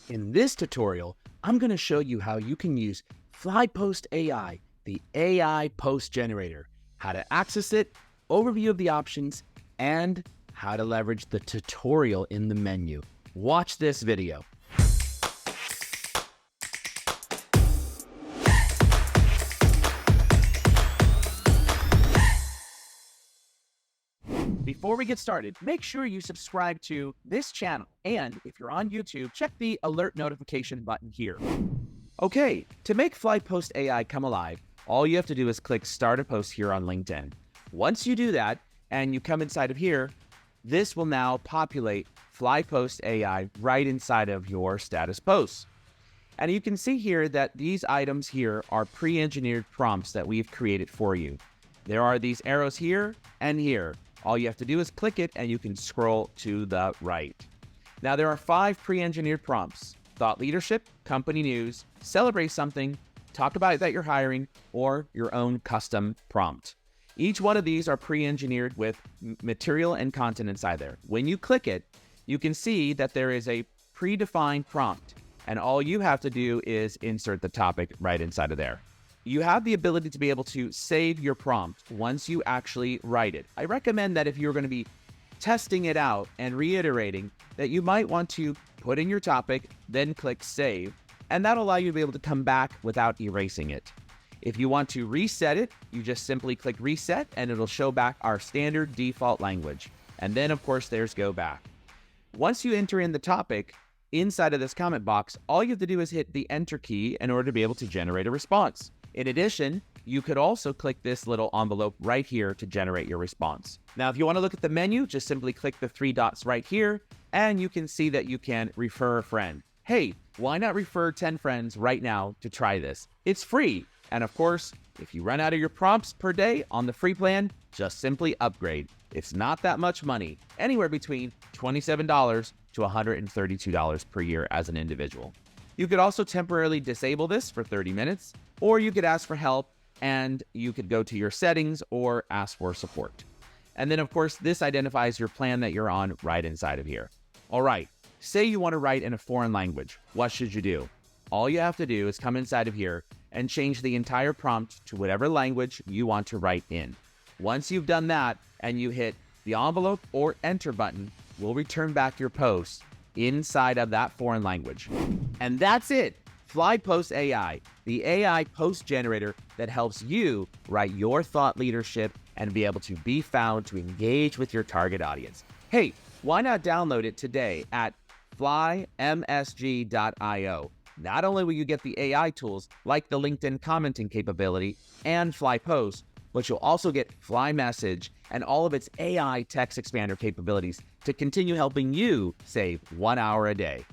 In this tutorial, I'm going to show you how you can use FlyPosts AI, the AI post generator, how to access it, overview of the options, and how to leverage the tutorial in the menu. Watch this video. Before we get started, make sure you subscribe to this channel. And if you're on YouTube, check the alert notification button here. Okay, to make FlyPosts AI come alive, all you have to do is click Start a Post here on LinkedIn. Once you do that, and you come inside of here, this will now populate FlyPosts AI right inside of your status posts. And you can see here that these items here are pre-engineered prompts that we've created for you. There are these arrows here and here. All you have to do is click it and you can scroll to the right. Now there are 5 pre-engineered prompts: thought leadership, company news, celebrate something, talk about that you're hiring, or your own custom prompt. Each one of these are pre-engineered with material and content inside there. When you click it, you can see that there is a predefined prompt, and all you have to do is insert the topic right inside of there. You have the ability to be able to save your prompt once you actually write it. I recommend that if you're going to be testing it out and reiterating, that you might want to put in your topic, then click save, and that'll allow you to be able to come back without erasing it. If you want to reset it, you just simply click reset and it'll show back our standard default language. And then of course there's go back. Once you enter in the topic, inside of this comment box, all you have to do is hit the enter key in order to be able to generate a response. In addition, you could also click this little envelope right here to generate your response. Now, if you want to look at the menu, just simply click the 3 dots right here, and you can see that you can refer a friend. Hey, why not refer 10 friends right now to try this? It's free. And of course, if you run out of your prompts per day on the free plan, just simply upgrade. It's not that much money, anywhere between $27 to $132 per year as an individual. You could also temporarily disable this for 30 minutes, or you could ask for help and you could go to your settings or ask for support. And then of course, this identifies your plan that you're on right inside of here. All right, say you want to write in a foreign language. What should you do? All you have to do is come inside of here and change the entire prompt to whatever language you want to write in. Once you've done that and you hit the envelope or enter button, we'll return back your post inside of that foreign language. And that's it. FlyPosts AI, the AI post generator that helps you write your thought leadership and be able to be found to engage with your target audience. Hey, why not download it today at flymsg.io? Not only will you get the AI tools like the LinkedIn commenting capability and FlyPosts, but you'll also get FlyMessage and all of its AI text expander capabilities to continue helping you save 1 hour a day.